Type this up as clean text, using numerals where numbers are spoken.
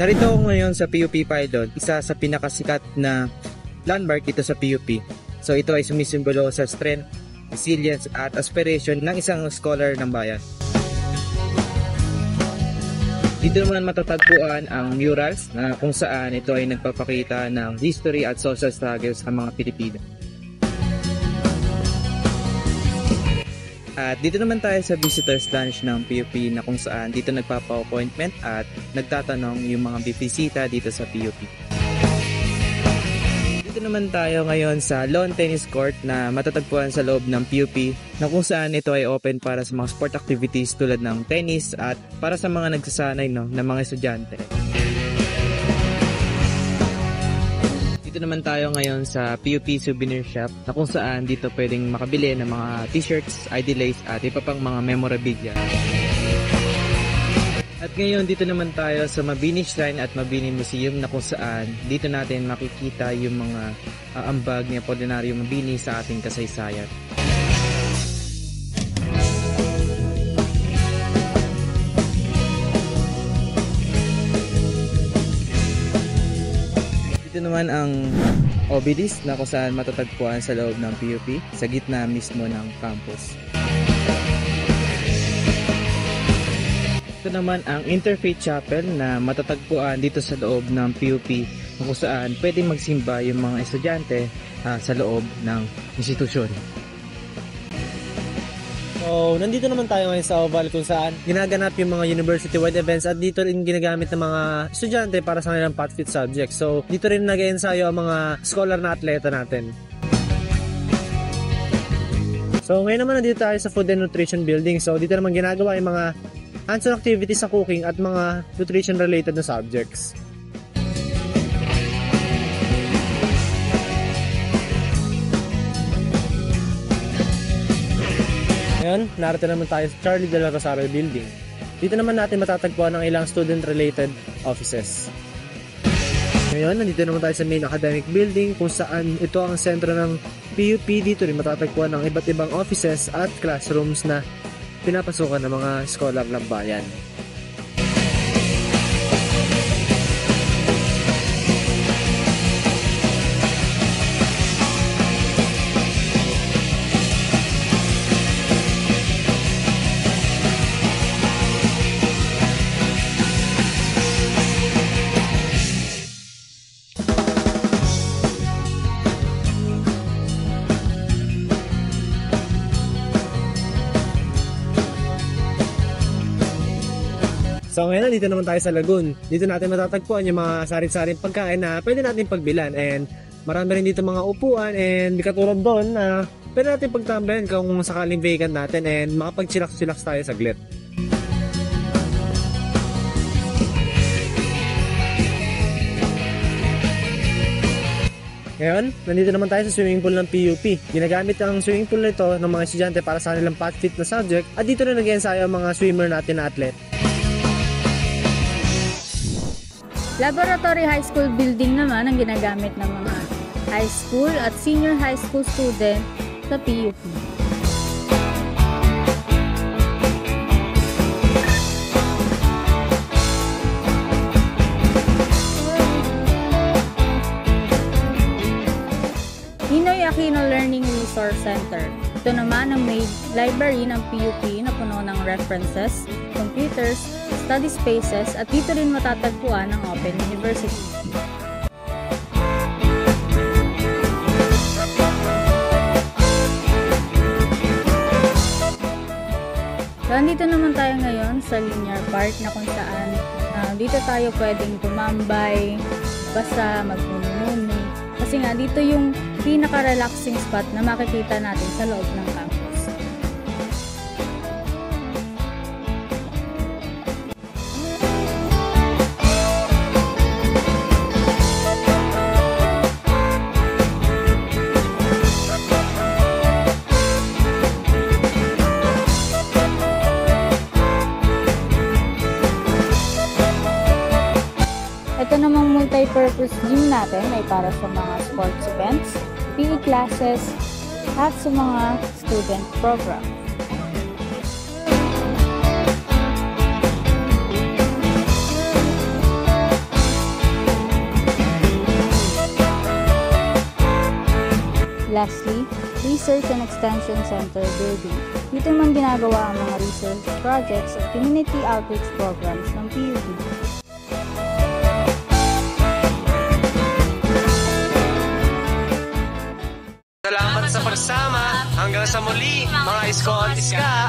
Narito ako ngayon sa PUP Pilot, isa sa pinakasikat na landmark dito sa PUP. So ito ay sumisimbolo sa strength, resilience at aspiration ng isang scholar ng bayan. Dito naman matatagpuan ang murals na kung saan ito ay nagpapakita ng history at social struggles ng mga Pilipino. At dito naman tayo sa visitors lounge ng PUP na kung saan dito nagpapa-appointment at nagtatanong yung mga bibisita dito sa PUP. Dito naman tayo ngayon sa lawn tennis court na matatagpuan sa loob ng PUP na kung saan ito ay open para sa mga sport activities tulad ng tennis at para sa mga nagsasanay ng mga estudyante. Dito naman tayo ngayon sa PUP Souvenir Shop na kung saan dito pwedeng makabili ng mga t-shirts, ID lace at iba pang mga memorabilia. At ngayon dito naman tayo sa Mabini Shrine at Mabini Museum na kung saan dito natin makikita yung mga ambag ni Apolinario Mabini sa ating kasaysayan. Ito naman ang obelisk na kung saan matatagpuan sa loob ng PUP sa gitna mismo ng campus. Ito naman ang Interfaith Chapel na matatagpuan dito sa loob ng PUP kung saan pwedeng magsimba yung mga estudyante sa loob ng institusyon. So, nandito naman tayo ngayon sa Oval kung saan ginaganap yung mga university-wide events at dito rin ginagamit ng mga estudyante para sa kanilang pathfit subject. So, dito rin nag-ensayo ang mga scholar na atleta natin. So, ngayon naman nandito tayo sa Food and Nutrition Building. So, dito naman ginagawa yung mga hands-on activities sa cooking at mga nutrition-related na subjects. Ngayon, narito naman tayo sa Charlie de la Rosario Building. Dito naman natin matatagpuan ang ilang student-related offices. Ngayon, nandito naman tayo sa main academic building kung saan ito ang sentro ng PUP. Dito rin matatagpuan ang iba't ibang offices at classrooms na pinapasukan ng mga scholar ng bayan. So ngayon, dito naman tayo sa Lagoon. Dito natin matatagpuan yung mga sari-saring pagkain na pwede natin pagbilan. And marami rin dito mga upuan and katulad doon na pwede natin pagtambayan kung sakaling vacant natin and makapag-chillax tayo saglit. Ngayon, nandito naman tayo sa swimming pool ng PUP. Ginagamit ang swimming pool nito ng mga estudyante para sa kanilang pathfit na subject at dito rin nag-ensayo ang mga swimmer natin na athlete. Laboratory High School building naman ang ginagamit ng mga high school at senior high school student sa PUP. Ninoy Aquino Learning Resource Center. Ito naman ang main library ng PUP na puno ng references, computers, study spaces at dito rin matatagpuan ang Open University. So, andito naman tayo ngayon sa Linear Park na kung saan dito tayo pwedeng tumambay, basta magmumuni. Kasi nga dito yung pinaka-relaxing spot na makikita natin sa loob ng campus. Ito namang multi-purpose gym natin ay para sa mga sports events, PE classes, at sa mga student program. Lastly, Research and Extension Center Building. Dito naman ginagawa ang mga research projects at community outreach programs ng PUP. Salamat sa pagsama. Hanggang sa muli, mga isko at iska.